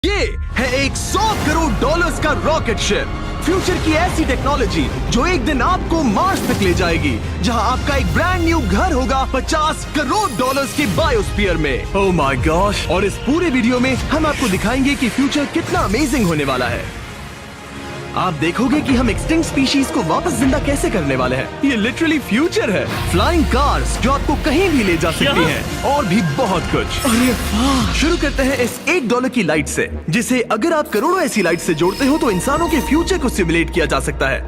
ये है एक 100 करोड़ डॉलर्स का रॉकेट शिप, फ्यूचर की ऐसी टेक्नोलॉजी जो एक दिन आपको मार्स तक ले जाएगी, जहां आपका एक ब्रांड न्यू घर होगा 50 करोड़ डॉलर्स के बायोस्फीयर में। Oh my gosh! और इस पूरे वीडियो में हम आपको दिखाएंगे कि फ्यूचर कितना अमेजिंग होने वाला है। आप देखोगे कि हम एक्सटिंक्ट स्पीशीज को वापस जिंदा कैसे करने वाले हैं। ये लिटरली फ्यूचर है। फ्लाइंग कार्स जो आपको कहीं भी ले जा सकती हैं, और भी बहुत कुछ। अरे वाह! शुरू करते हैं इस $1 की लाइट से, जिसे अगर आप करोड़ों ऐसी लाइट से जोड़ते हो तो इंसानों के फ्यूचर को सिमुलेट किया जा सकता है,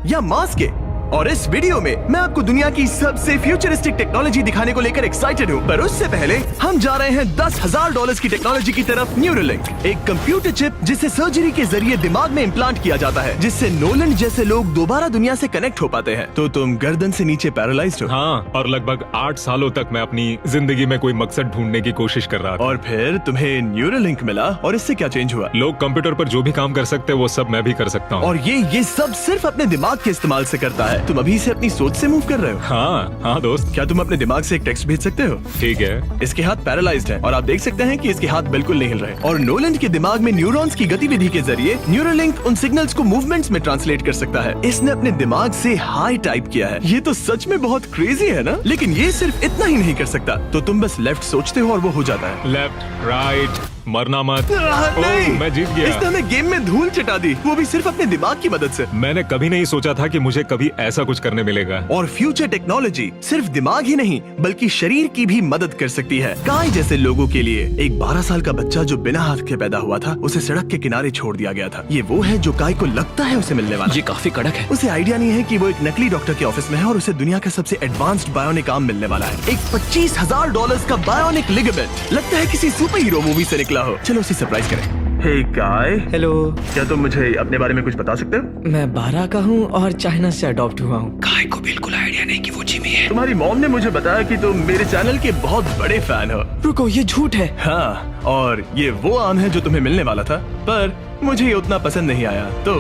या मार्स के। और इस वीडियो में मैं आपको दुनिया की सबसे फ्यूचरिस्टिक टेक्नोलॉजी दिखाने को लेकर एक्साइटेड हूँ। पर उससे पहले हम जा रहे हैं $10,000 की टेक्नोलॉजी की तरफ। न्यूरोलिंक, एक कंप्यूटर चिप जिसे सर्जरी के जरिए दिमाग में इम्प्लांट किया जाता है, जिससे नोलन जैसे लोग दोबारा दुनिया से कनेक्ट हो पाते हैं। तो तुम गर्दन से नीचे पैरालाइज्ड हो। हाँ, और लगभग 8 सालों तक मैं अपनी जिंदगी में कोई मकसद ढूंढने की कोशिश कर रहा था। और फिर तुम्हें न्यूरोलिंक मिला, और इससे क्या चेंज हुआ? लोग कंप्यूटर पर जो भी काम कर सकते हैं वो सब मैं भी कर सकता हूँ। और ये सब सिर्फ अपने दिमाग के इस्तेमाल से करता है। तुम अभी से अपनी सोच से मूव कर रहे हो। हाँ दोस्त। क्या तुम अपने दिमाग से एक टेक्स्ट भेज सकते हो? ठीक है। इसके हाथ पैरालाइज्ड हैं, और आप देख सकते हैं कि इसके हाथ बिल्कुल नहीं हिल रहे। और नोलन के दिमाग में न्यूरॉन्स की गतिविधि के जरिए न्यूरोलिंक उन सिग्नल्स को मूवमेंट्स में ट्रांसलेट कर सकता है। इसने अपने दिमाग से हाई टाइप किया है। ये तो सच में बहुत क्रेजी है ना? लेकिन ये सिर्फ इतना ही नहीं कर सकता। तो तुम बस लेफ्ट सोचते हो और वो हो जाता है। लेफ्ट, राइट, मरना मत। नहीं, मैं जीत गया। इसने हमें गेम में धूल चटा दी, वो भी सिर्फ अपने दिमाग की मदद से। मैंने कभी नहीं सोचा था कि मुझे कभी ऐसा कुछ करने मिलेगा। और फ्यूचर टेक्नोलॉजी सिर्फ दिमाग ही नहीं बल्कि शरीर की भी मदद कर सकती है। काय जैसे लोगों के लिए एक 12 साल का बच्चा जो बिना हाथ के पैदा हुआ था, उसे सड़क के किनारे छोड़ दिया गया था। ये वो है जो काय को लगता है उसे मिलने वाला। ये काफी कड़क है। उसे आइडिया नहीं है कि वो एक नकली डॉक्टर के ऑफिस में है और उसे दुनिया का सबसे एडवांस्ड बायोनिक आर्म मिलने वाला है। एक $25,000 का बायोनिक लिगामेंट, लगता है किसी सुपर हीरो मूवी से निकला हो। चलो उसे सरप्राइज करें। हे काय, हेलो। क्या तुम मुझे अपने बारे में कुछ बता सकते हो? मैं 12 का हूँ और चाइना से अडॉप्ट हुआ हूँ। काय को बिल्कुल आइडिया नहीं कि वो जिमी है। तुम्हारी मॉम ने मुझे बताया कि तुम मेरे चैनल के बहुत बड़े फैन हो। रुको, ये झूठ है। हाँ, और ये वो आम है जो तुम्हें मिलने वाला था, पर मुझे ये उतना पसंद नहीं आया, तो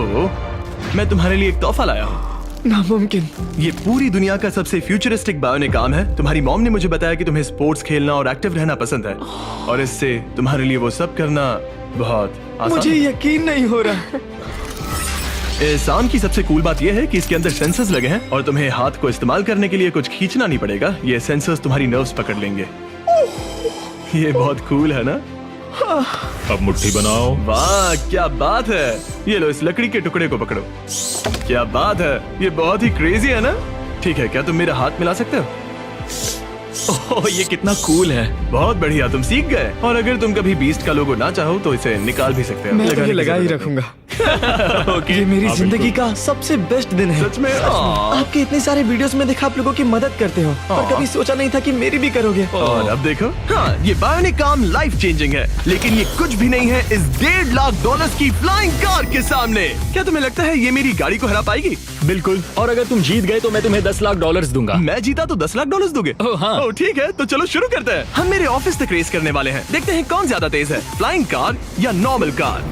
मैं तुम्हारे लिए एक तोहफा लाया हूँ। नामुमकिन। ये पूरी दुनिया का सबसे फ्यूचरिस्टिक बायोनिक आर्म है। तुम्हारी मॉम ने मुझे बताया कि तुम्हें स्पोर्ट्स खेलना और एक्टिव रहना पसंद है, और इससे तुम्हारे लिए वो सब करना बहुत आसान। मुझे यकीन नहीं हो रहा। इस आर्म की सबसे कूल बात यह है कि इसके अंदर सेंसर्स लगे हैं, और तुम्हें हाथ को इस्तेमाल करने के लिए कुछ खींचना नहीं पड़ेगा। ये सेंसर्स तुम्हारी नर्व्स पकड़ लेंगे। ये बहुत कूल है ना? अब मुट्ठी बनाओ। वाह, क्या बात है! ये लो, इस लकड़ी के टुकड़े को पकड़ो। क्या बात है! ये बहुत ही क्रेजी है ना? ठीक है, क्या तुम मेरा हाथ मिला सकते हो? ओह, ये कितना कूल है। बहुत बढ़िया, तुम सीख गए। और अगर तुम कभी बीस्ट का लोगो ना चाहो तो इसे निकाल भी सकते हो। मैं तो ये की लगा ही जरूरत रखूंगा। ओके, ये मेरी हाँ, जिंदगी का सबसे बेस्ट दिन है। सच में? आपके इतने सारे वीडियोस में देखा आप लोगों की मदद करते हो, पर कभी सोचा नहीं था कि मेरी भी करोगे। और अब देखो, हाँ, ये बायोनिक आर्म लाइफ चेंजिंग है, लेकिन ये कुछ भी नहीं है इस $1.5 की फ्लाइंग कार के सामने। क्या तुम्हें लगता है ये मेरी गाड़ी को हरा पाएगी? बिल्कुल। और अगर तुम जीत गए तो मैं तुम्हें $10 लाख दूंगा। मैं जीता तो $10 लाख दोगे? ओह, हाँ। ओह, ठीक है, तो चलो शुरू करते हैं। हम मेरे ऑफिस तक रेस करने वाले हैं। देखते हैं कौन ज्यादा तेज है, फ्लाइंग कार या नॉर्मल कार।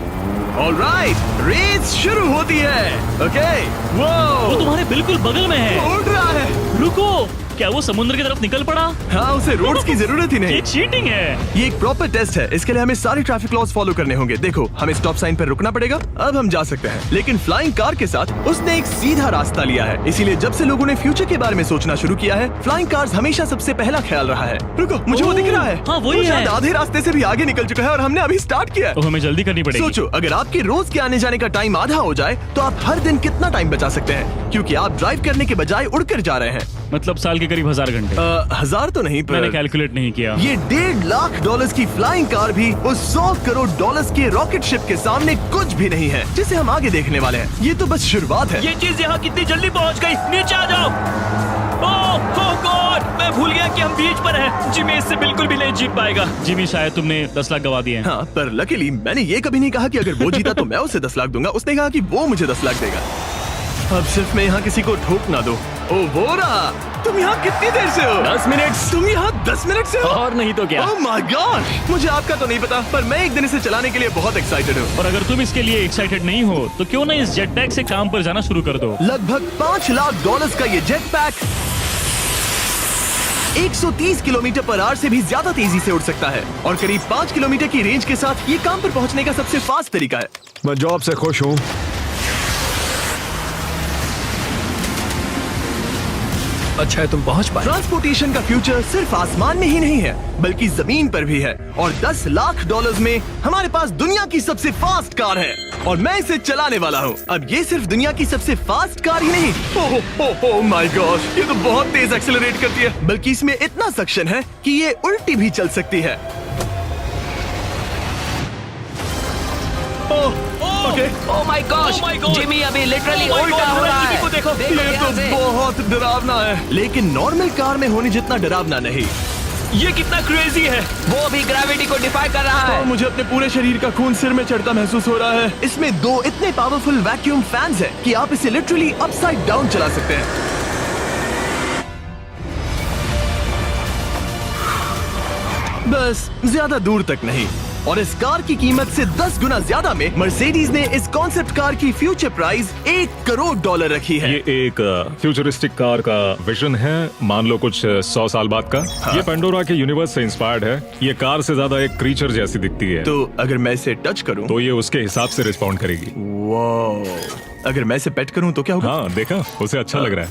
ऑलराइट, रेस शुरू होती है। ओके, वो तुम्हारे बिल्कुल बगल में है। उड़ रहा है। रुको, क्या वो समुद्र की तरफ निकल पड़ा? हाँ, उसे रोड्स की जरूरत ही नहीं। ये चीटिंग है। ये एक प्रॉपर टेस्ट है। इसके लिए हमें सारे ट्रैफिक लॉज फॉलो करने होंगे। देखो, हमें स्टॉप साइन पर रुकना पड़ेगा। अब हम जा सकते हैं, लेकिन फ्लाइंग कार के साथ उसने एक सीधा रास्ता लिया है। इसीलिए जब से लोगों ने फ्यूचर के बारे में सोचना शुरू किया है, फ्लाइंग कार्स हमेशा सबसे पहला ख्याल रहा है। रुको, मुझे वो दिख रहा है। हाँ, वही वो शायद है। आधे रास्ते से भी आगे निकल चुका है, और हमने अभी स्टार्ट किया है। तो हमें जल्दी करनी पड़ेगी। सोचो, अगर आपके रोज के आने जाने का टाइम आधा हो जाए तो आप हर दिन कितना टाइम बचा सकते हैं, क्योंकि आप ड्राइव करने के बजाय उड़कर जा रहे हैं। मतलब साल के करीब 1000 घंटे। 1000 तो नहीं, मैंने पर कैलकुलेट नहीं किया। ये $1.5 लाख की फ्लाइंग कार भी उस $100 करोड़ के रॉकेट शिप के सामने कुछ भी नहीं है, जिसे हम आगे देखने वाले हैं। ये तो बस शुरुआत है। ये चीज यहाँ कितनी जल्दी पहुँच गई। नीचे आ जाओ। ओह गॉड, मैं भूल गया कि हम बीच पर हैं। जिमी इससे बिल्कुल भी नहीं जीत पाएगा। जिमी, शायद तुमने 10 लाख गवा दिए हैं। हाँ, पर लकीली मैंने ये कभी नहीं कहा कि अगर वो जीता तो मैं उसे 10 लाख दूंगा। उसने कहा कि वो मुझे 10 लाख देगा। अब सिर्फ मैं यहाँ किसी को ठोक ना दो। ओ, वो रहा। तुम यहाँ कितनी देर से हो? 10 मिनट। तुम यहाँ 10 मिनट से हो? और नहीं तो क्या। ओह माय गॉड, मुझे आपका तो नहीं पता, पर मैं एक दिन इसे चलाने के लिए बहुत एक्साइटेड हूँ। और अगर तुम इसके लिए एक्साइटेड नहीं हो तो क्यों ना इस जेट पैक से काम पर जाना शुरू कर दो। लगभग $5 लाख का ये jet pack 130 kilometre per hour से भी ज्यादा तेजी से उड़ सकता है और करीब 5 किलोमीटर की रेंज के साथ ये काम पर पहुंचने का सबसे फास्ट तरीका है। मैं जॉब से खुश हूँ। अच्छा है तुम पहुंच पाए। ट्रांसपोर्टेशन का फ्यूचर सिर्फ आसमान में ही नहीं है बल्कि जमीन पर भी है और 10 लाख डॉलर्स में हमारे पास दुनिया की सबसे फास्ट कार है और मैं इसे चलाने वाला हूँ। अब ये सिर्फ दुनिया की सबसे फास्ट कार ही नहीं, ओह माय गॉड, ये तो बहुत तेज एक्सेलरेट करती है, बल्कि इसमें इतना सक्शन है कि ये उल्टी भी चल सकती है। Okay, oh my gosh, Oh my God! Jimmy अभी लिटरली Oh my उल्टा God, हो रहा जिमी है। को देखो। देखो ये ध्यान तो से। बहुत डरावना है, लेकिन नॉर्मल कार में होने जितना डरावना नहीं। ये कितना क्रेजी है। वो भी ग्रेविटी को डिफाई कर रहा और है। मुझे अपने पूरे शरीर का खून सिर में चढ़ता महसूस हो रहा है। इसमें 2 इतने पावरफुल वैक्यूम फैंस हैं कि आप इसे लिटरली अपसाइड डाउन चला सकते हैं। बस ज्यादा दूर तक नहीं। और इस कार की कीमत से 10 गुना ज्यादा में मर्सिडीज ने इस कॉन्सेप्ट कार की फ्यूचर प्राइस $1 करोड़ रखी है। ये एक फ्यूचरिस्टिक कार का विजन है, मान लो कुछ 100 साल बाद का। ये पेंडोरा के यूनिवर्स से इंस्पायर्ड है। ये कार से ज्यादा एक क्रीचर जैसी दिखती है, तो अगर मैं इसे टच करूं तो ये उसके हिसाब से रिस्पॉन्ड करेगी। वाह, अगर मैं इसे पेट करूं तो क्या होगा? हाँ देखा, उसे अच्छा लग रहा है।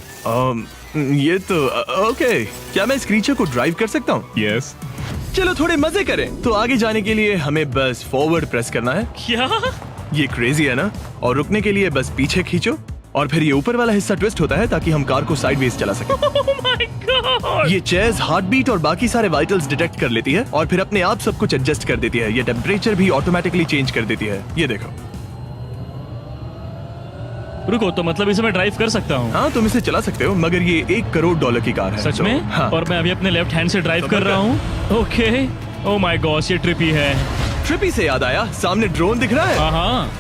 ये तो ओके, क्या मैं इस क्रीचर को ड्राइव कर सकता हूँ? यस, चलो थोड़े मजे करें। तो आगे जाने के लिए हमें बस फॉरवर्ड प्रेस करना है। क्या? ये क्रेजी है ना? और रुकने के लिए बस पीछे खींचो और फिर ये ऊपर वाला हिस्सा ट्विस्ट होता है ताकि हम कार को साइडवेज चला सकें। Oh my God! ये चेयर्स हार्ट बीट और बाकी सारे वाइटल्स डिटेक्ट कर लेती है और फिर अपने आप सब कुछ एडजस्ट कर देती है। ये टेम्परेचर भी ऑटोमेटिकली चेंज कर देती है। ये देखो। रुको, तो मतलब इसे मैं ड्राइव कर सकता हूँ? हाँ, तुम इसे चला सकते हो, मगर ये $1 करोड़ की कार है। सच तो, में? हाँ। और मैं अभी अपने लेफ्ट हैंड से ड्राइव कर रहा हूँ। ओके, ओह माय गॉश, ये ट्रिपी है। ट्रिपी से याद आया, सामने ड्रोन दिख रहा है? हाँ,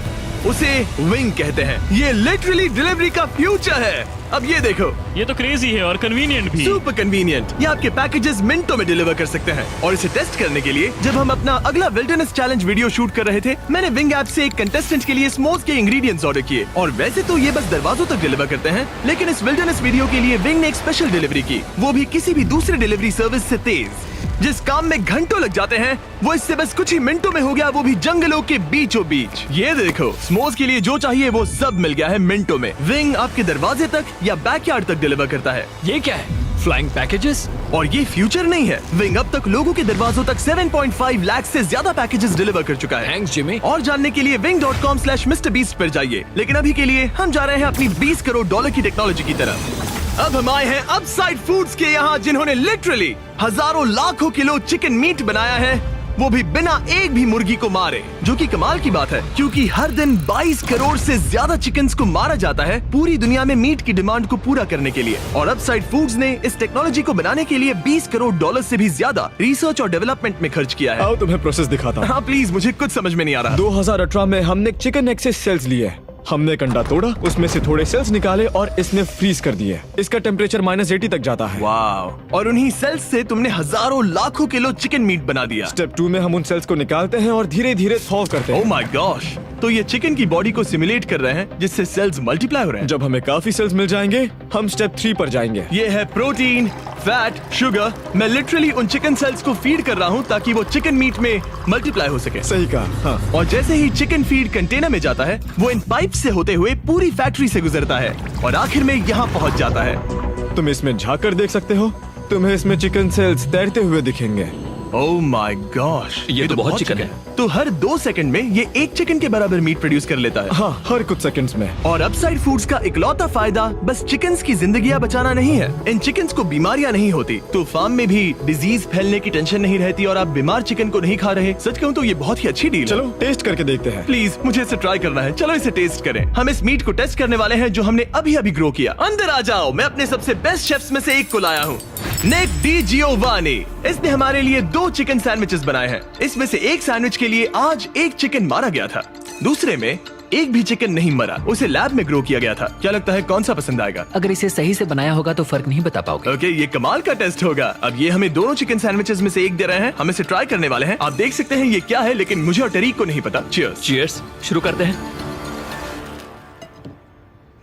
उसे विंग कहते हैं। ये लिटरली डिलीवरी का फ्यूचर है। अब ये देखो, ये तो क्रेजी है और कन्वीनियंट भी। Super convenient. ये आपके पैकेजेस मिनटों में डिलीवर कर सकते हैं। और इसे टेस्ट करने के लिए जब हम अपना अगला विल्डरनेस चैलेंज वीडियो शूट कर रहे थे, मैंने विंग ऐप से एक कंटेस्टेंट के लिए स्मोक्स के इंग्रेडिएंट्स ऑर्डर किए। और वैसे तो ये बस दरवाजों तक डिलीवर करते हैं, लेकिन इस विल्डरनेस वीडियो के लिए विंग ने एक स्पेशल डिलीवरी की, वो भी किसी भी दूसरे डिलीवरी सर्विस से तेज। जिस काम में घंटों लग जाते हैं, वो इससे बस कुछ ही मिनटों में हो गया, वो भी जंगलों के बीचों बीच। ये देखो, स्मोक्स के लिए जो चाहिए वो सब मिल गया है मिनटों में। विंग आपके दरवाजे तक या बैकयार्ड तक डिलीवर करता है। ये क्या है? Flying packages? और ये फ्यूचर नहीं है, विंग अब तक लोगों के दरवाजों तक 7.5 लाख से ज्यादा पैकेजेस डिलीवर कर चुका है। Thanks Jimmy. और जानने के लिए wing.com/MrBeast पर जाइए। लेकिन अभी के लिए हम जा रहे हैं अपनी $20 करोड़ की टेक्नोलॉजी की तरफ। अब हम आए हैं अपसाइड फूड्स के यहाँ, जिन्होंने लिटरली हजारों लाखों किलो चिकन मीट बनाया है, वो भी बिना एक भी मुर्गी को मारे। जो कि कमाल की बात है, क्योंकि हर दिन 22 करोड़ से ज्यादा चिकन्स को मारा जाता है पूरी दुनिया में मीट की डिमांड को पूरा करने के लिए। और अपसाइड फूड्स ने इस टेक्नोलॉजी को बनाने के लिए $20 करोड़ से भी ज्यादा रिसर्च और डेवलपमेंट में खर्च किया है। आओ तुम्हें प्रोसेस दिखाता हूँ। हाँ प्लीज, मुझे कुछ समझ में नहीं आ रहा। 2018 में हमने चिकन एग से सेल्स लिए। हमने एक अंडा तोड़ा, उसमें से थोड़े सेल्स निकाले और इसमें फ्रीज कर दिए। इसका टेम्परेचर -80 तक जाता है। वाव! और उन्हीं सेल्स से तुमने हजारों लाखों किलो चिकन मीट बना दिया। स्टेप 2 में हम उन सेल्स को निकालते हैं और धीरे धीरे थॉव करते ओह हैं। My gosh! तो ये चिकन की बॉडी को सिमुलेट कर रहे हैं, जिससे सेल्स मल्टीप्लाई हो रहे हैं। जब हमें काफी सेल्स मिल जाएंगे, हम स्टेप 3 पर जाएंगे। ये है प्रोटीन, फैट, शुगर। मैं लिटरली उन चिकन सेल्स को फीड कर रहा हूँ ताकि वो चिकन मीट में मल्टीप्लाई हो सके। सही कहा, हाँ। और जैसे ही चिकन फीड कंटेनर में जाता है, वो इन पाइप से होते हुए पूरी फैक्ट्री से गुजरता है और आखिर में यहाँ पहुँच जाता है। तुम इसमें झाँक कर देख सकते हो, तुम्हें इसमें चिकन सेल्स तैरते हुए दिखेंगे। Oh my gosh! ये तो बहुत चिकन है। तो हर 2 सेकंड में ये 1 चिकन के बराबर मीट प्रोड्यूस कर लेता है। हाँ, हर कुछ सेकंड्स में। और अपसाइड फूड्स का इकलौता फायदा बस चिकन्स की जिंदगियां बचाना नहीं है। इन चिकन्स को बीमारियां नहीं होती, तो फार्म में भी डिजीज फैलने की टेंशन नहीं रहती और आप बीमार चिकन को नहीं खा रहे। सच कहूँ तो ये बहुत ही अच्छी डील है। चलो टेस्ट करके देखते हैं। प्लीज, मुझे इसे ट्राई करना है। चलो इसे टेस्ट करें। हम इस मीट को टेस्ट करने वाले हैं जो हमने अभी अभी ग्रो किया। अंदर आ जाओ, मैं अपने सबसे बेस्ट शेफ्स में से एक को लाया हूँ, निक डी जियोवानी। इसने हमारे लिए 2 चिकन सैंडविचेस बनाए हैं। इसमें से एक सैंडविच के लिए आज 1 चिकन मारा गया था, दूसरे में एक भी चिकन नहीं मरा, उसे लैब में ग्रो किया गया था। क्या लगता है कौन सा पसंद आएगा? अगर इसे सही से बनाया होगा तो फर्क नहीं बता पाओगे। ओके, ये कमाल का टेस्ट होगा। अब ये हमें दोनों चिकन सैंडविचेस में से एक दे रहे हैं, हम इसे ट्राई करने वाले हैं। आप देख सकते हैं ये क्या है, लेकिन मुझे और टरीक को नहीं पता। चीयर्स। चीयर्स। शुरू करते हैं।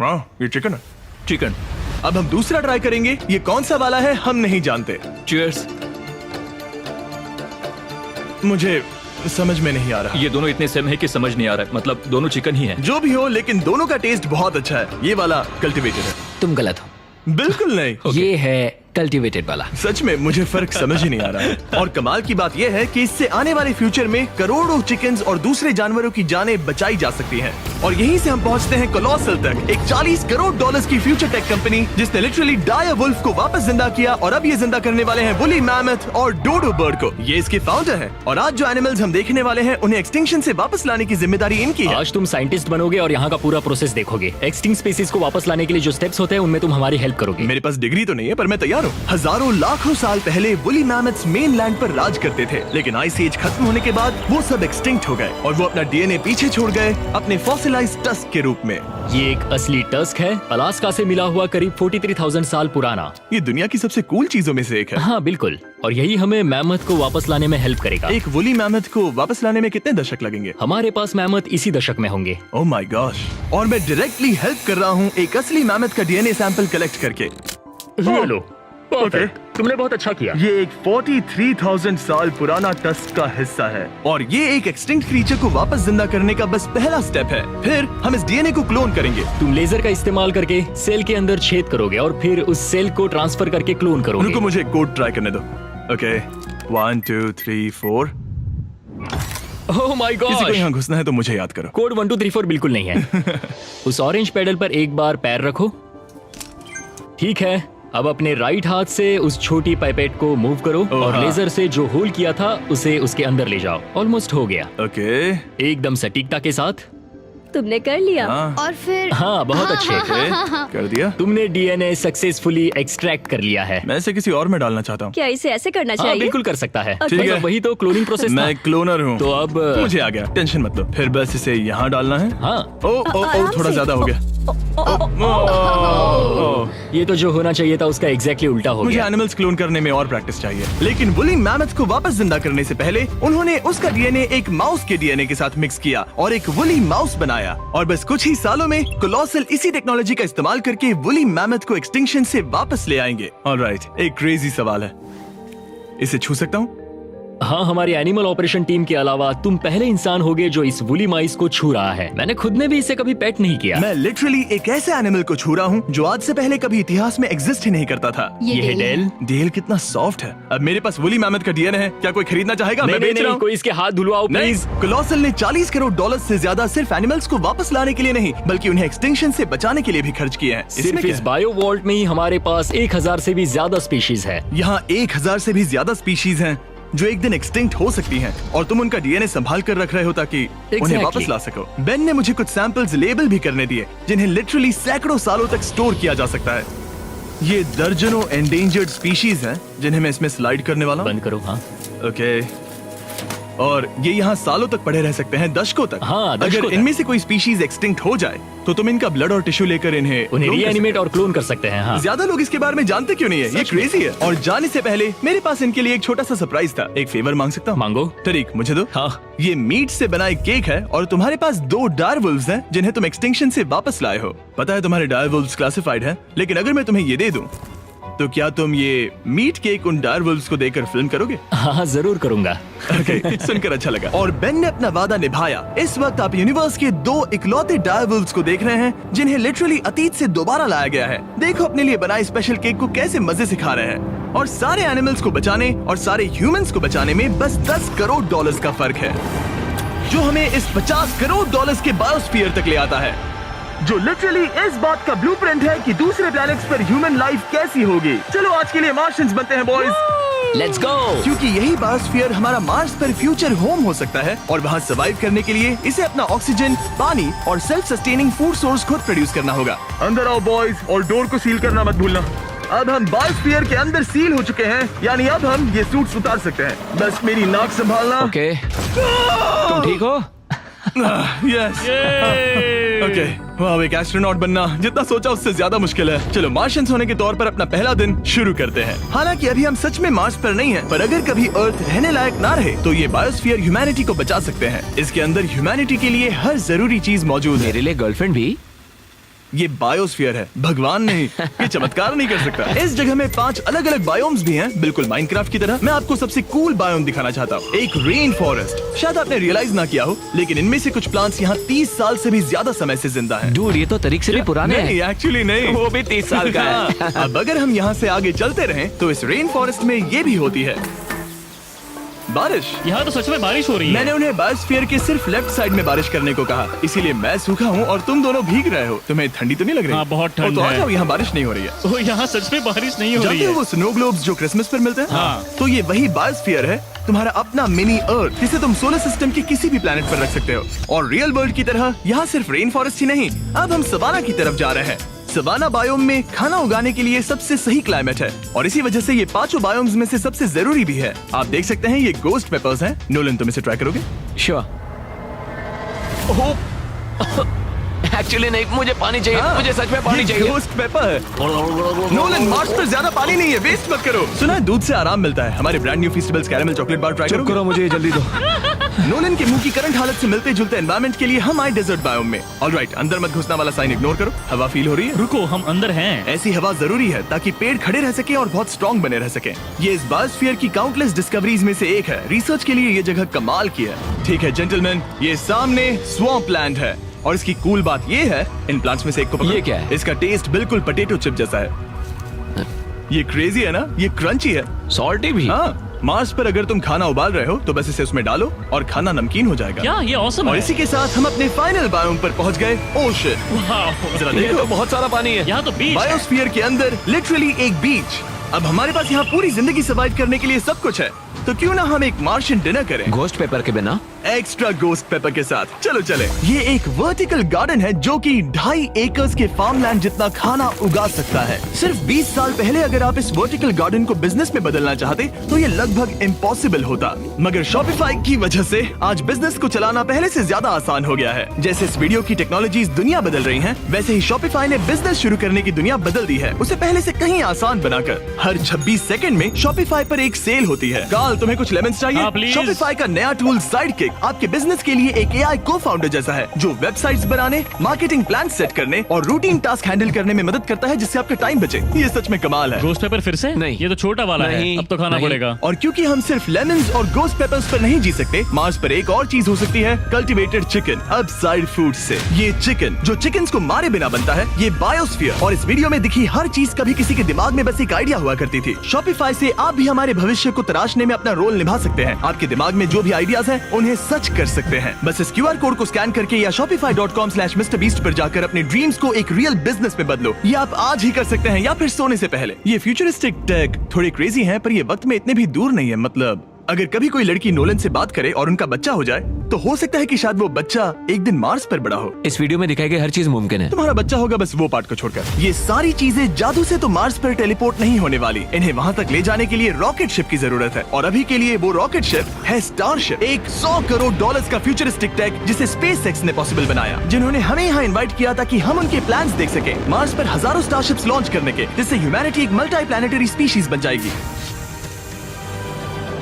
वाह, ये चिकन है। चिकन अब हम दूसरा ट्राई करेंगे। ये कौन सा वाला है हम नहीं जानते। चीयर्स। मुझे समझ में नहीं आ रहा। ये दोनों इतने सेम है कि समझ नहीं आ रहा है। मतलब दोनों चिकन ही है। जो भी हो, लेकिन दोनों का टेस्ट बहुत अच्छा है। ये वाला कल्टीवेटेड है। तुम गलत हो। बिल्कुल नहीं। ये है कल्टीवेटेड वाला। सच में मुझे फर्क समझ ही नहीं आ रहा है। और कमाल की बात यह है कि इससे आने वाले फ्यूचर में करोड़ों चिकन्स और दूसरे जानवरों की जानें बचाई जा सकती हैं। और यहीं से हम पहुंचते हैं कोलोसल तक, एक 40 करोड़ डॉलर्स की फ्यूचर टेक कंपनी जिसने लिटरली डायर वुल्फ को वापस जिंदा किया और अब ये जिंदा करने वाले हैं वुली मैमथ और डोडो बर्ड को। ये इसके फाउंडर हैं और आज जो एनिमल्स हम देखने वाले हैं उन्हें एक्सटिंक्शन से वापस लाने की जिम्मेदारी इनकी है। आज तुम साइंटिस्ट बनोगे और यहाँ का पूरा प्रोसेस देखोगे। एक्सटिंक्ट स्पीसीज को वापस लाने के लिए जो स्टेप्स होते हैं उनमें तुम हमारी हेल्प करोगे। मेरे पास डिग्री तो नहीं है पर मैं तैयार हूँ। हजारों लाखों साल पहले वुली मैमथ्स मेनलैंड पर राज करते थे, लेकिन आइस एज खत्म होने के बाद वो सब एक्सटिंक्ट हो गए और वो अपना डीएनए पीछे छोड़ गए अपने फॉसिलाइज्ड टस्क के रूप में। ये एक असली टस्क है, अलास्का से मिला हुआ, करीब 43,000 साल पुराना। ये दुनिया की सबसे कूल चीजों में से एक है। हाँ बिल्कुल, और यही हमें मैमथ को वापस लाने में हेल्प करेगा। एक वुली मैमथ को वापस लाने में कितने दशक लगेंगे? हमारे पास मैमथ इसी दशक में होंगे। Oh my gosh. और मैं डायरेक्टली हेल्प कर रहा हूँ एक असली मैमथ का डीएनए सैंपल कलेक्ट करके। लो, परफेक्ट, तुमने बहुत अच्छा किया। ये एक 43,000 साल पुराना टस्क का हिस्सा है और ये एक एक्सटिंक्ट क्रीचर को वापस जिंदा करने का बस पहला स्टेप है। फिर हम इस डीएनए को क्लोन करेंगे। तुम लेजर का इस्तेमाल करके सेल के अंदर छेद करोगे और फिर उस सेल को ट्रांसफर करके क्लोन करोगे। रुको, मुझे कोड ट्राई करने दो। ओके, 1 2 3 4। ओह माय किसी को गॉड, यहाँ घुसना है तो मुझे याद करो। कोड 1 2 3 4 बिल्कुल नहीं है। उस ऑरेंज पेडल पर एक बार पैर रखो। ठीक है, अब अपने राइट हाथ से उस छोटी पाइपेट को मूव करो और हाँ। लेजर से जो होल किया था उसे उसके अंदर ले जाओ। ऑलमोस्ट हो गया, ओके, एकदम सटीकता के साथ। तुमने कर लिया। हाँ। और फिर हाँ बहुत अच्छे। ओके, कर दिया। तुमने डीएनए सक्सेसफुली एक्सट्रैक्ट कर लिया है। मैं इसे किसी और में डालना चाहता हूँ। क्या इसे ऐसे करना हाँ चाहिए? बिल्कुल कर सकता है। ठीक है। मतलब वही तो क्लोनिंग प्रोसेस था। मैं क्लोनर हूँ तो अब मुझे आ गया, टेंशन मत लो। फिर बस इसे यहाँ डालना है। हाँ, ओ ओ ओ, आराम थोड़ा से। ज्यादा हो गया। ये तो जो होना चाहिए था उसका एग्जैक्टली उल्टा हो मुझे गया। एनिमल्स क्लोन करने में और प्रैक्टिस चाहिए। लेकिन वुली मैमथ को वापस जिंदा करने से पहले उन्होंने उसका डीएनए एक माउस के डीएनए के साथ मिक्स किया और एक वुली माउस बनाया। और बस कुछ ही सालों में कोलोसल इसी टेक्नोलॉजी का इस्तेमाल करके वुली मैमथ को एक्सटिंक्शन से वापस ले आएंगे। ऑलराइट, एक क्रेजी सवाल है, इसे छू सकता हूँ? हाँ, हमारी एनिमल ऑपरेशन टीम के अलावा तुम पहले इंसान होगे जो इस वुली माइस को छू रहा है। मैंने खुद ने भी इसे कभी पेट नहीं किया। मैं लिटरली एक ऐसे एनिमल को छू रहा हूँ जो आज से पहले कभी इतिहास में एग्जिस्ट ही नहीं करता था। ये है डेल। डेल कितना सॉफ्ट है। अब मेरे पास वुली मैमथ का डीएनए है, क्या कोई खरीदना चाहेगा? मैं बेच रहा हूँ। कोई इसके हाथ धुलवाओ नहीं, प्लीज। कोलोसल ने 40 करोड़ डॉलर से ज्यादा सिर्फ एनिमल्स को वापस लाने के लिए नहीं बल्कि उन्हें एक्सटिंक्शन से बचाने के लिए भी खर्च किए हैं। सिर्फ इस बायो वॉल्ट में ही हमारे पास 1000 से भी ज्यादा स्पीशीज है। यहाँ 1000 से भी ज्यादा स्पीशीज हैं जो एक दिन एक्सटिंक्ट हो सकती हैं और तुम उनका डीएनए संभाल कर रख रहे हो ताकि उन्हें Exactly. वापस ला सको। बेन ने मुझे कुछ सैंपल्स लेबल भी करने दिए जिन्हें लिटरली सैकड़ों सालों तक स्टोर किया जा सकता है। ये दर्जनों एंडेंजर्ड स्पीशीज हैं जिन्हें मैं इसमें स्लाइड करने वाला हूँ। बंद करो। हाँ ओके, और ये यहाँ सालों तक पड़े रह सकते हैं, दशकों तक। हाँ, दशकों अगर तक। इनमें से कोई स्पीशीज एक्सटिंक्ट हो जाए तो तुम इनका ब्लड और टिश्यू लेकर उन्हें clone कर रीएनिमेट और क्लोन कर सकते हैं। हाँ सकते। ज्यादा लोग इसके बारे में जानते क्यों नहीं है? ये क्रेजी है। और जाने से पहले मेरे पास इनके लिए एक छोटा सा सरप्राइज था। एक फेवर मांग सकता हूँ? मांगो। तरीक मुझे दो। हाँ। ये मीट से बना एक केक है और तुम्हारे पास 2 डायरवुल्व्स हैं जिन्हें तुम एक्सटिंक्शन से वापस लाए हो। पता है तुम्हारे डायरवुल्व्स क्लासिफाइड हैं, लेकिन अगर मैं तुम्हें ये दे दूं तो क्या तुम ये मीट केक उन डायरवुल्व्स को देकर फिल्म करोगे? हाँ जरूर करूंगा। Okay, सुनकर अच्छा लगा। और बेन ने अपना वादा निभाया। इस वक्त आप यूनिवर्स के 2 इकलौते डायरवुल्व्स को देख रहे हैं जिन्हें लिटरली अतीत से दोबारा लाया गया है। देखो अपने लिए बनाए स्पेशल केक को कैसे मजे से खा रहे हैं। और सारे एनिमल्स को बचाने और सारे ह्यूमंस को बचाने में बस 10 करोड़ डॉलर्स का फर्क है, जो हमें इस 50 करोड़ डॉलर्स के बायोस्फीयर तक ले आता है, जो लिटरली इस बात का ब्लूप्रिंट है कि दूसरे प्लैनेट्स पर ह्यूमन लाइफ कैसी होगी। चलो आज के लिए मार्शियंस बनते हैं बॉयज। Let's go. क्योंकि यही बायोस्फीयर हमारा मार्स पर फ्यूचर होम हो सकता है और वहाँ सर्वाइव करने के लिए इसे अपना ऑक्सीजन, पानी और सेल्फ सस्टेनिंग फूड सोर्स खुद प्रोड्यूस करना होगा। अंदर आओ बॉयज और डोर को सील करना मत भूलना। अब हम बायोस्फीयर के अंदर सील हो चुके हैं, यानी अब हम ये सूट्स उतार सकते हैं। बस मेरी नाक संभालना। ओके, तुम ठीक हो? यस। ओके, वाह, एक एस्ट्रोनॉट बनना जितना सोचा उससे ज्यादा मुश्किल है। चलो मार्शियंस होने के तौर पर अपना पहला दिन शुरू करते हैं। हालांकि अभी हम सच में मार्स पर नहीं हैं, पर अगर कभी अर्थ रहने लायक ना रहे तो ये बायोस्फीयर ह्यूमैनिटी को बचा सकते हैं। इसके अंदर ह्यूमैनिटी के लिए हर जरूरी चीज मौजूद है। मेरे लिए गर्लफ्रेंड भी? ये बायोस्फीयर है, भगवान नहीं, ये चमत्कार नहीं कर सकता। इस जगह में 5 अलग अलग बायोम्स भी हैं, बिल्कुल माइनक्राफ्ट की तरह। मैं आपको सबसे कूल बायोम दिखाना चाहता हूँ, एक रेन फॉरेस्ट। शायद आपने रियलाइज ना किया हो, लेकिन इनमें से कुछ प्लांट्स यहाँ 30 साल से भी ज्यादा समय से जिंदा हैं। डूड, ये तो तरीक से भी पुराने नहीं, हैं। एक्चुअली नहीं, वो भी 30 साल का है। हाँ, अब अगर हम यहाँ से आगे चलते रहें, तो इस रेन फॉरेस्ट में ये भी होती है बारिश। यहाँ तो सच में बारिश हो रही है। मैंने उन्हें बायोस्फीयर के सिर्फ लेफ्ट साइड में बारिश करने को कहा, इसीलिए मैं सूखा हूँ और तुम दोनों भीग रहे हो। तुम्हें ठंडी तो नहीं लग रही? हाँ, बहुत ठंड तो आ है। जाओ, यहाँ बारिश नहीं हो रही है। ओ, यहाँ सच में बारिश नहीं हो रही जानते हो है। वो स्नो ग्लोब्स जो क्रिसमस पर मिलते हैं? हाँ। तो ये वही बायोस्फीयर है, तुम्हारा अपना मिनी अर्थ, जिसे तुम सोलर सिस्टम के किसी भी प्लेनेट पर रख सकते हो। और रियल वर्ल्ड की तरह यहाँ सिर्फ रेन फॉरेस्ट ही नहीं, अब हम सवाना की तरफ जा रहे हैं। सवाना बायोम में खाना उगाने के लिए सबसे सही क्लाइमेट है और इसी वजह से ये 5 बायोम्स में से सबसे जरूरी भी है। आप देख सकते हैं ये गोस्ट पेपर्स हैं। नोलन, तुम इसे ट्राई करोगे? श्योर। एक्चुअली नहीं, मुझे पानी चाहिए। हाँ, मुझे सच में पानी ये चाहिए। गोस्ट पेपर है। नोलन, मार्स पर ज्यादा पानी नहीं है, वेस्ट मत करो। सुना है दूध से आराम मिलता है। हमारे brand new festivals caramel chocolate bar try चुप करोगे? करो, मुझे जल्दी दो। नोलन के मुंह की करंट हालत से मिलते जुलते एनवायरनमेंट के लिए हम आए डेजर्ट बायोम में। ऑलराइट, अंदर मत घुसना वाला साइन इग्नोर करो। हवा फील हो रही है? रुको, हम अंदर हैं। ऐसी हवा जरूरी है ताकि पेड़ खड़े रह सके और बहुत स्ट्रॉन्ग बने रह सके। ये इस बायोस्फीयर की काउंटलेस डिस्कवरीज में से एक है। रिसर्च के लिए ये जगह कमाल की है। ठीक है जेंटलमैन, ये सामने स्वैम्प लैंड है और इसकी कूल बात ये है, इन प्लांट्स में से एक को पकड़ो। ये क्या है? इसका टेस्ट बिल्कुल पोटैटो चिप जैसा है। ये क्रेजी है ना? ये क्रंची है। सॉल्टी भी। हाँ, मार्स पर अगर तुम खाना उबाल रहे हो तो बस इसे उसमें डालो और खाना नमकीन हो जाएगा। क्या ये ऑसम और है? इसी के साथ हम अपने फाइनल बायोम पर पहुंच गए, ओशन। वाह, जरा ये देखो, तो बहुत सारा पानी है। यहाँ तो बीच है। बायोस्फीयर के अंदर लिटरली एक बीच। अब हमारे पास यहाँ पूरी जिंदगी सर्वाइव करने के लिए सब कुछ है, तो क्यों ना हम एक मार्शियन डिनर करें गोस्ट पेपर के बिना। एक्स्ट्रा गोस्ट पेपर के साथ। चलो चले। ये एक वर्टिकल गार्डन है जो कि 2.5 एकर्स के फार्मलैंड जितना खाना उगा सकता है। सिर्फ 20 साल पहले अगर आप इस वर्टिकल गार्डन को बिजनेस में बदलना चाहते तो ये लगभग इम्पॉसिबल होता, मगर शॉपिफाई की वजह से आज बिजनेस को चलाना पहले से ज्यादा आसान हो गया है। जैसे इस वीडियो की टेक्नोलॉजीज दुनिया बदल रही हैं, वैसे ही शॉपिफाई ने बिजनेस शुरू करने की दुनिया बदल दी है, उसे पहले से कहीं आसान बनाकर। हर 26 सेकंड में शॉपिफाई पर एक सेल होती है। काल, तुम्हें कुछ लेमन्स चाहिए? हाँ, प्लीज। शॉपिफाई का नया टूल साइडकिक आपके बिजनेस के लिए एक AI को-फाउंडर जैसा है, जो वेबसाइट्स बनाने, मार्केटिंग प्लान सेट करने और रूटीन टास्क हैंडल करने में मदद करता है, जिससे आपका टाइम बचे। ये सच में कमाल है। गोस्ट पेपर फिर से? नहीं। ये तो छोटा वाला है, नहीं, अब तो खाना नहीं। पड़ेगा। और क्योंकि हम सिर्फ लेमन्स और गोस्ट पेपर्स पर नहीं जी सकते, मार्स पर एक और चीज हो सकती है, कल्टीवेटेड चिकन, अब साइड फूड से। ये चिकन जो चिकन्स को मारे बिना बनता है, ये बायोस्फीयर और इस वीडियो में दिखी हर चीज कभी किसी के दिमाग में बस एक आइडिया हुआ करती थी। शॉपिफाई से आप भी हमारे भविष्य को तराशने में अपना रोल निभा सकते हैं। आपके दिमाग में जो भी आइडियाज हैं, उन्हें सच कर सकते हैं। बस इस QR कोड को स्कैन करके या shopify.com/MrBeast पर जाकर अपने ड्रीम्स को एक रियल बिजनेस में बदलो। ये आप आज ही कर सकते हैं या फिर सोने से पहले। ये फ्यूचरिस्टिक टेक थोड़ी क्रेजी है, पर ये वक्त में इतने भी दूर नहीं है। मतलब अगर कभी कोई लड़की नोलन से बात करे और उनका बच्चा हो जाए, तो हो सकता है कि शायद वो बच्चा एक दिन मार्स पर बड़ा हो। इस वीडियो में दिखाई गई हर चीज मुमकिन है। तुम्हारा बच्चा होगा, बस वो पार्ट को छोड़कर। ये सारी चीजें जादू से तो मार्स पर टेलीपोर्ट नहीं होने वाली। इन्हें वहाँ तक ले जाने के लिए रॉकेट शिप की जरूरत है, और अभी के लिए वो रॉकेट शिप है स्टारशिप, एक $100 करोड़ का फ्यूचरिस्टिक टेक जिसे स्पेसएक्स ने पॉसिबल बनाया, जिन्होंने हमें यहाँ इन्वाइट किया ताकि हम उनके प्लान्स देख सके मार्स पर हजारों स्टारशिप्स लॉन्च करने के, जिससे ह्यूमैनिटी एक मल्टी प्लैनेटरी स्पीशीज बन जाएगी।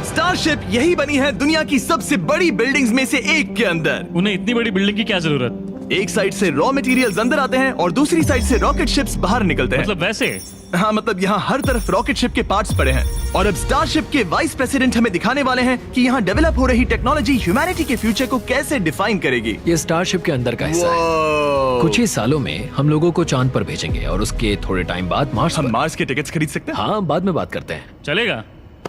स्टारशिप यही बनी है दुनिया की सबसे बड़ी बिल्डिंग्स में से एक के अंदर। उन्हें इतनी बड़ी बिल्डिंग की क्या जरूरत? एक साइड से रॉ मटेरियल्स अंदर आते हैं और दूसरी साइड से रॉकेट शिप्स बाहर निकलते हैं। मतलब वैसे? हाँ, मतलब यहाँ हर तरफ रॉकेट शिप के पार्ट्स पड़े हैं। और अब स्टारशिप के वाइस प्रेसिडेंट हमें दिखाने वाले हैं कि यहाँ डेवलप हो रही टेक्नोलॉजी ह्यूमैनिटी के फ्यूचर को कैसे डिफाइन करेगी। ये स्टारशिप के अंदर का हिस्सा है। कुछ ही सालों में हम लोगों को चांद पर भेजेंगे और उसके थोड़े टाइम बाद मार्स हम पर। मार्स के टिकट्स खरीद सकते हैं। हाँ, बाद में बात करते हैं। चलेगा।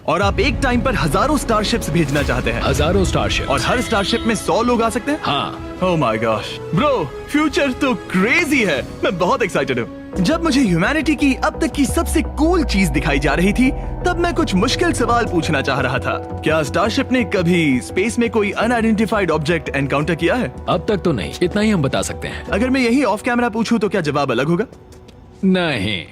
और आप एक टाइम पर हजारों स्टारशिप्स भेजना चाहते हैं, हजारों स्टारशिप। और हर स्टारशिप में 100 लोग आ सकते हैं। हाँ, oh my gosh bro, future तो क्रेजी है। मैं बहुत एक्साइटेड हूँ। जब मुझे ह्यूमैनिटी की अब तक की सबसे कूल चीज दिखाई जा रही थी, तब मैं कुछ मुश्किल सवाल पूछना चाह रहा था। क्या स्टारशिप ने कभी स्पेस में कोई अनआइडेंटिफाइड ऑब्जेक्ट एनकाउंटर किया है? अब तक तो नहीं, इतना ही हम बता सकते हैं। अगर मैं यही ऑफ कैमरा पूछूं तो क्या जवाब अलग होगा? नहीं।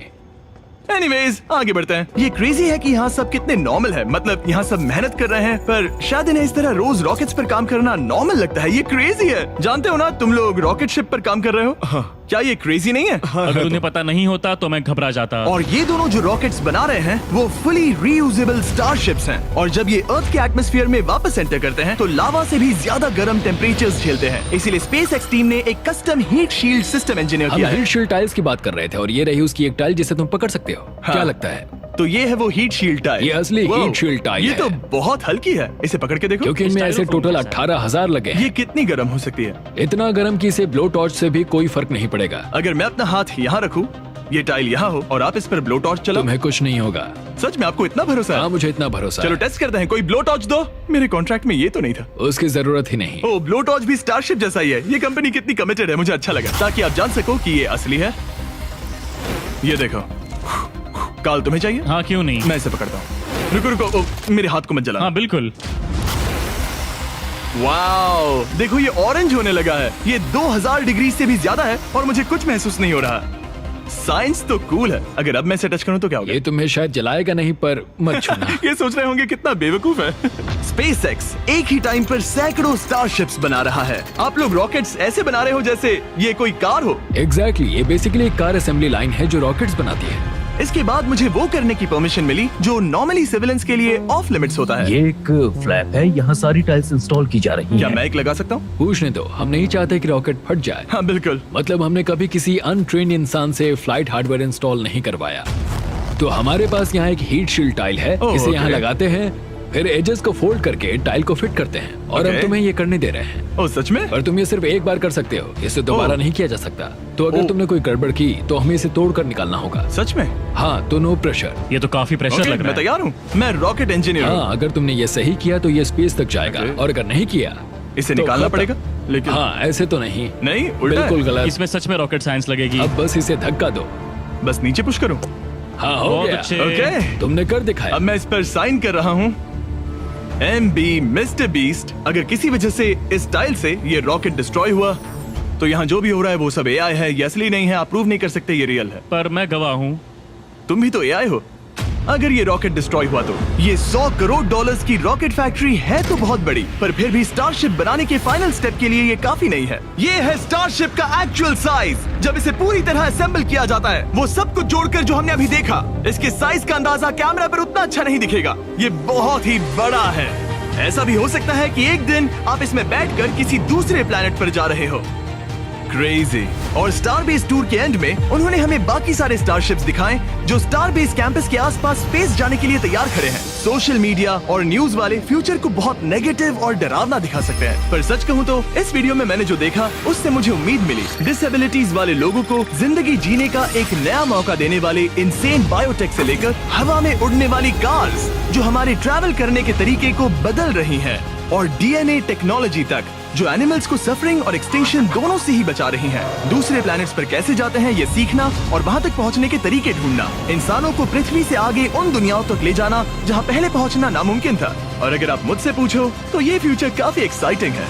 एनीवेज, आगे बढ़ते हैं। ये क्रेजी है कि यहाँ सब कितने नॉर्मल है। मतलब यहाँ सब मेहनत कर रहे हैं, पर शायद इन्हें इस तरह रोज रॉकेट्स पर काम करना नॉर्मल लगता है। ये क्रेजी है। जानते हो ना, तुम लोग रॉकेट शिप पर काम कर रहे हो। क्या ये क्रेजी नहीं है? अगर उन्हें पता नहीं होता तो मैं घबरा जाता। और ये दोनों जो रॉकेट्स बना रहे हैं वो फुली रीयूजेबल स्टारशिप्स हैं और जब ये अर्थ के एटमॉस्फेयर में वापस एंटर करते हैं तो लावा से भी ज्यादा गर्म टेम्परेचर्स झेलते हैं। इसीलिए स्पेसएक्स टीम ने एक custom heat shield system engineer हम किया है। हीट शील्ड टाइल्स की बात कर रहे थे और ये रही उसकी एक टाइल जिसे तुम पकड़ सकते हो। क्या लगता है? तो ये है वो हीट शील्ड टाइल। ये असली Wow, हीट शील्ड टाइल ये है। तो बहुत हल्की है, इसे पकड़ के देखो। क्योंकि इनमें ऐसे टोटल 18,000 लगे हैं। ये कितनी गर्म हो सकती है? इतना गर्म कि इसे ब्लो टॉर्च से भी कोई फर्क नहीं पड़ेगा। अगर मैं अपना हाथ यहाँ रखूं, ये टाइल यहाँ हो और आप इस पर ब्लो टॉर्च चलाओ, तुम्हें कुछ नहीं होगा। सच में आपको इतना भरोसा है? हाँ, मुझे इतना भरोसा चलो है। टेस्ट करते हैं। कोई ब्लो टॉर्च दो। मेरे कॉन्ट्रैक्ट में ये तो नहीं था। उसकी जरूरत ही नहीं। ओ, ब्लो टॉर्च भी स्टारशिप जैसा ही है। ये कंपनी कितनी कमिटेड है, मुझे अच्छा लगा, ताकि आप जान सको कि ये असली है। ये देखो, काल तुम्हें चाहिए? हाँ, क्यों नहीं। मैं इसे पकड़ता हूँ। रुको रुको, ओ, मेरे हाथ को मत जला। हाँ बिल्कुल। वाओ, देखो ये ऑरेंज होने लगा है। ये 2000 डिग्री से भी ज्यादा है और मुझे कुछ महसूस नहीं हो रहा। साइंस तो कूल है। अगर अब मैं इसे टच करूं तो क्या होगा? ये तुम्हें शायद जलाएगा नहीं, पर मत छूना। ये सोच रहे होंगे कितना बेवकूफ है। स्पेसएक्स एक ही टाइम पर सैकड़ों स्टारशिप्स बना रहा है। आप लोग रॉकेट्स ऐसे बना रहे हो जैसे ये कोई कार हो। एग्जैक्टली, ये बेसिकली एक कार असेंबली लाइन है जो रॉकेट्स बनाती है। इसके बाद मुझे वो करने की परमिशन मिली जो नॉर्मली सिविलियंस के लिए ऑफ लिमिट्स होता है। ये एक फ्लैप है, यहाँ सारी टाइल्स इंस्टॉल की जा रही क्या हैं। मैं एक लगा सकता हूँ? पूछने दो, हम नहीं चाहते कि रॉकेट फट जाए। हाँ बिल्कुल। मतलब हमने कभी किसी अनट्रेन्ड इंसान से फ्लाइट हार्डवेयर इंस्टॉल नहीं करवाया। तो हमारे पास यहाँ एक हीट शील्ड टाइल है। ओह, इसे यहाँ okay. लगाते हैं, फिर एजेस को फोल्ड करके टाइल को फिट करते हैं और हम Okay. तुम्हें ये करने दे रहे हैं। ओ सच में? पर तुम ये सिर्फ एक बार कर सकते हो, इसे दोबारा ओह। नहीं किया जा सकता। तो अगर ओह। तुमने कोई गड़बड़ की तो हमें इसे तोड़ कर निकालना होगा। सच में? हाँ, तो नो प्रेशर। ये तो काफी प्रेशर Okay, लग रहा मैं है। तैयार हूँ। मैं रॉकेट इंजीनियर हूँ। हाँ, अगर तुमने ये सही किया तो ये स्पेस तक जाएगा Okay. और अगर नहीं किया इसे तो निकालना खत्म। पड़ेगा। लेकिन हाँ, ऐसे तो नहीं। नहीं, उल्टा है। बिल्कुल गलत। इसमें सच में रॉकेट साइंस लगेगी। अब बस इसे धक्का दो। बस नीचे पुश करूँ। हाँ, हो बहुत गया। अच्छे। ओके, तुमने कर दिखाया। अब मैं इस पर साइन कर रहा हूँ। MB mister beast. अगर किसी वजह से इस टाइल से ये रॉकेट डिस्ट्रॉय हुआ तो यहाँ जो भी हो रहा है वो सब AI है, ये असली नहीं है। आप प्रूव नहीं कर सकते ये रियल है। पर मैं गवाह हूँ। तुम भी तो AI हो। अगर ये रॉकेट डिस्ट्रॉय हुआ तो ये $100 करोड़ की रॉकेट फैक्ट्री है तो बहुत बड़ी, पर फिर भी स्टारशिप बनाने के फाइनल स्टेप के लिए ये काफी नहीं है। ये है स्टारशिप का एक्चुअल साइज। जब इसे पूरी तरह असेंबल किया जाता है, वो सब कुछ जोड़कर जो हमने अभी देखा, इसके साइज का अंदाजा कैमरा पर उतना अच्छा नहीं दिखेगा। ये बहुत ही बड़ा है। ऐसा भी हो सकता है कि एक दिन आप इसमें बैठकर किसी दूसरे प्लेनेट पर जा रहे हो। क्रेजी। और स्टारबेस टूर के एंड में उन्होंने हमें बाकी सारे स्टारशिप्स दिखाए जो स्टारबेस कैंपस के आसपास स्पेस जाने के लिए तैयार खड़े हैं। सोशल मीडिया और न्यूज वाले फ्यूचर को बहुत नेगेटिव और डरावना दिखा सकते हैं, पर सच कहूँ तो इस वीडियो में मैंने जो देखा उससे मुझे उम्मीद मिली। डिसेबिलिटीज वाले लोगों को जिंदगी जीने का एक नया मौका देने वाले इंसेन बायोटेक से लेकर हवा में उड़ने वाली कार्स जो हमारे ट्रैवल करने के तरीके को बदल रही हैं, और DNA टेक्नोलॉजी तक जो एनिमल्स को सफरिंग और एक्सटिंक्शन दोनों से ही बचा रही हैं। दूसरे प्लैनेट्स पर कैसे जाते हैं ये सीखना और वहां तक पहुंचने के तरीके ढूंढना, इंसानों को पृथ्वी से आगे उन दुनियाओं तक ले जाना जहां पहले पहुंचना नामुमकिन था। और अगर आप मुझसे पूछो तो ये फ्यूचर काफी एक्साइटिंग है।